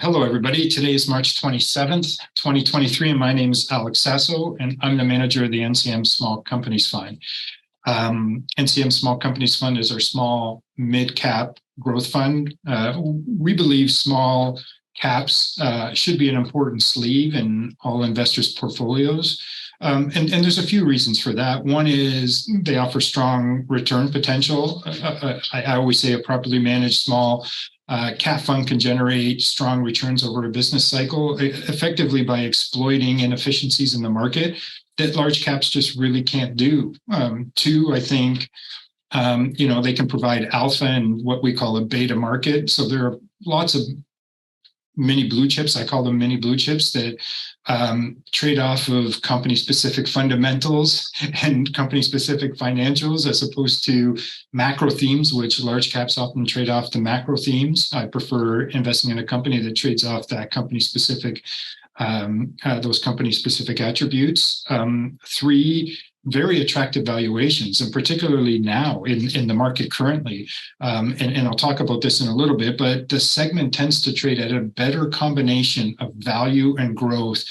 Hello, everybody. Today is March 27th, 2023, and my name is Alex Sasso, and I'm the manager of the NCM Small Companies Fund. NCM Small Companies Fund is our small mid-cap growth fund. We believe small caps should be an important sleeve in all investors' portfolios. And there's a few reasons for that. One is they offer strong return potential. I always say a properly managed small cap fund can generate strong returns over a business cycle, effectively by exploiting inefficiencies in the market that large caps just really can't do. Two, I think, they can provide alpha in what we call a beta market. So there are lots of mini blue chips, I call them mini blue chips, that trade off of company-specific fundamentals and company-specific financials as opposed to macro themes, which large caps often trade off the macro themes. I prefer investing in a company that trades off that company-specific, those company-specific attributes. Three, very attractive valuations, and particularly now in the market currently. And I'll talk about this in a little bit, but the segment tends to trade at a better combination of value and growth.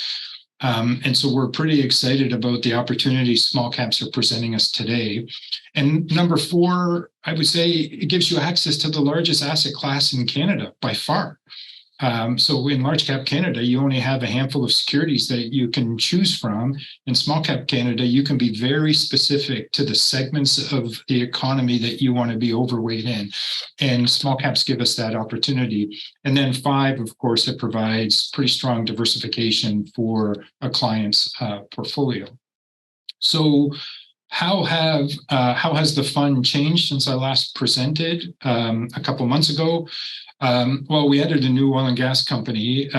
And so we're pretty excited about the opportunities small caps are presenting us today. And number four, I would say it gives you access to the largest asset class in Canada by far. So in large cap Canada, you only have a handful of securities that you can choose from. In small cap Canada, you can be very specific to the segments of the economy that you want to be overweight in. And small caps give us that opportunity. And then five, of course, it provides pretty strong diversification for a client's portfolio. So how has the fund changed since I last presented a couple months ago? Well, we added a new oil and gas company.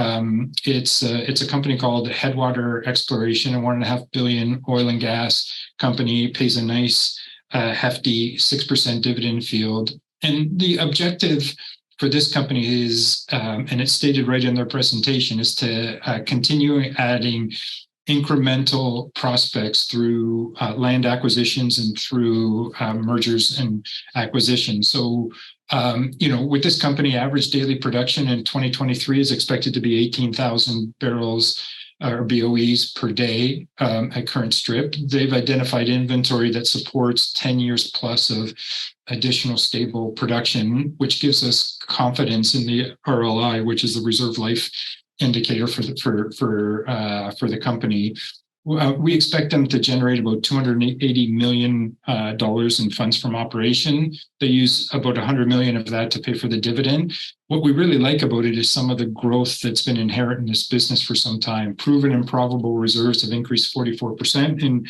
It's a company called Headwater Exploration, a $1.5 billion oil and gas company, pays a nice hefty 6% dividend yield. And the objective for this company is, and it's stated right in their presentation, is to continue adding incremental prospects through land acquisitions and through mergers and acquisitions. So, with this company, average daily production in 2023 is expected to be 18,000 barrels or BOEs per day at current strip. They've identified inventory that supports 10 years plus of additional stable production, which gives us confidence in the RLI, which is the reserve life indicator for the company. We expect them to generate about $280 million in funds from operation. They use about $100 million of that to pay for the dividend. What we really like about it is some of the growth that's been inherent in this business for some time. Proven and probable reserves have increased 44% in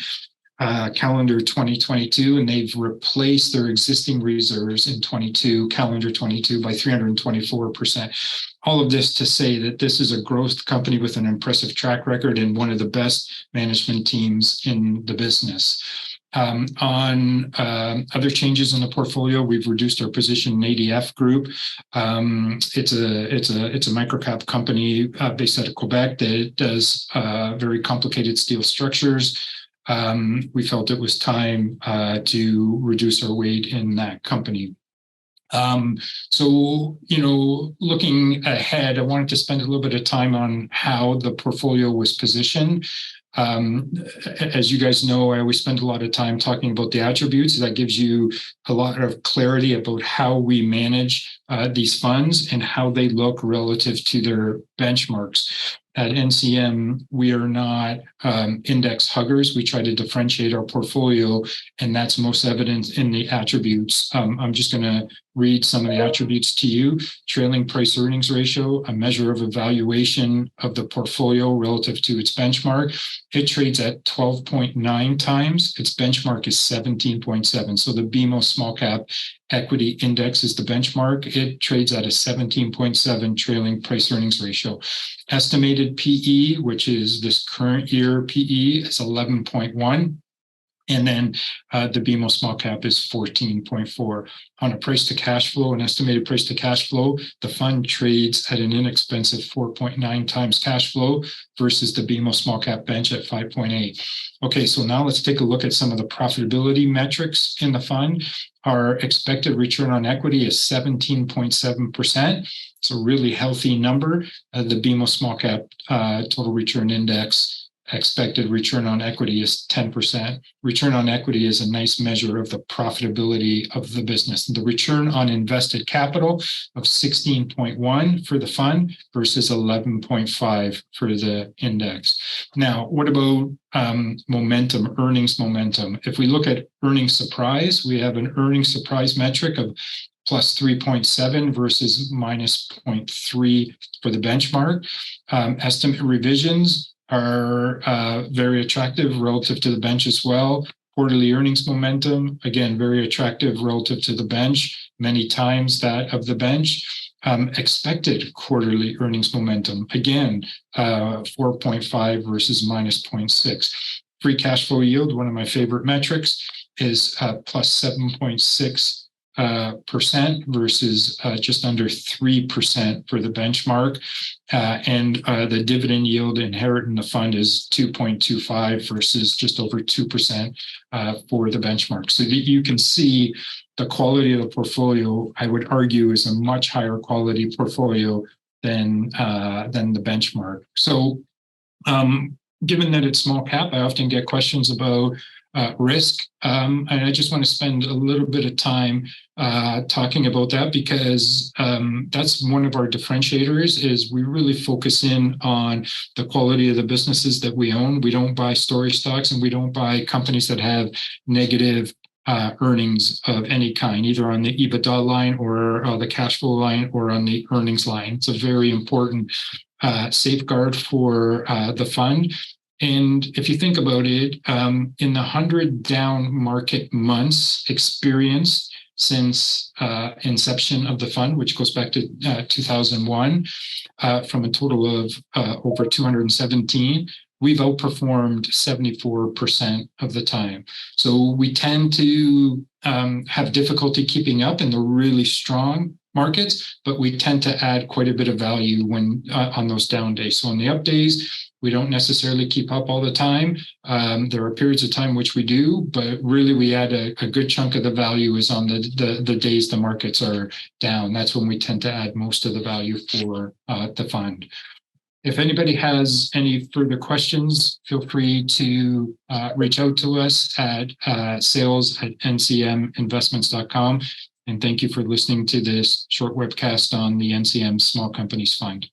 calendar 2022, and they've replaced their existing reserves in calendar 22 by 324%. All of this to say that this is a growth company with an impressive track record and one of the best management teams in the business. On other changes in the portfolio, we've reduced our position in ADF Group. It's a microcap company based out of Quebec that does very complicated steel structures. We felt it was time to reduce our weight in that company. So, looking ahead, I wanted to spend a little bit of time on how the portfolio was positioned. As you guys know, I always spend a lot of time talking about the attributes. That gives you a lot of clarity about how we manage these funds and how they look relative to their benchmarks. At NCM, we are not index huggers. We try to differentiate our portfolio, and that's most evident in the attributes. I'm just going to read some of the attributes to you. Trailing price earnings ratio, a measure of evaluation of the portfolio relative to its benchmark. It trades at 12.9 times. Its benchmark is 17.7. So the BMO Small Cap Equity Index is the benchmark. It trades at a 17.7 trailing price earnings ratio. Estimated PE, which is this current year PE, is 11.1. And then the BMO small cap is 14.4. On a price to cash flow, an estimated price to cash flow, the fund trades at an inexpensive 4.9 times cash flow versus the BMO small cap bench at 5.8. Okay, so now let's take a look at some of the profitability metrics in the fund. Our expected return on equity is 17.7%. It's a really healthy number. The BMO small cap total return index expected return on equity is 10%. Return on equity is a nice measure of the profitability of the business. The return on invested capital of 16.1 for the fund versus 11.5 for the index. Now, what about momentum, earnings momentum? If we look at earnings surprise, we have an earnings surprise metric of plus 3.7 versus minus 0.3 for the benchmark. Estimate revisions are very attractive relative to the bench as well. Quarterly earnings momentum, again, very attractive relative to the bench, many times that of the bench. Expected quarterly earnings momentum, again, 4.5 versus minus 0.6. Free cash flow yield, one of my favorite metrics, is plus 7.6%. Versus just under 3% for the benchmark. And the dividend yield inherent in the fund is 2.25 versus just over 2% for the benchmark. So that you can see the quality of the portfolio, I would argue, is a much higher quality portfolio than the benchmark. So given that it's small cap, I often get questions about risk. And I just want to spend a little bit of time talking about that because that's one of our differentiators is we really focus in on the quality of the businesses that we own. We don't buy story stocks and we don't buy companies that have negative earnings of any kind, either on the EBITDA line or the cash flow line or on the earnings line. It's a very important safeguard for the fund. And if you think about it, in the 100 down market months experienced since inception of the fund, which goes back to 2001, from a total of over 217, we've outperformed 74% of the time. So we tend to have difficulty keeping up in the really strong markets, but we tend to add quite a bit of value when on those down days. So on the up days, we don't necessarily keep up all the time. There are periods of time which we do, but really we add a good chunk of the value is on the days the markets are down. That's when we tend to add most of the value for the fund. If anybody has any further questions, feel free to reach out to us at sales@ncminvestments.com. And thank you for listening to this short webcast on the NCM Small Companies Fund.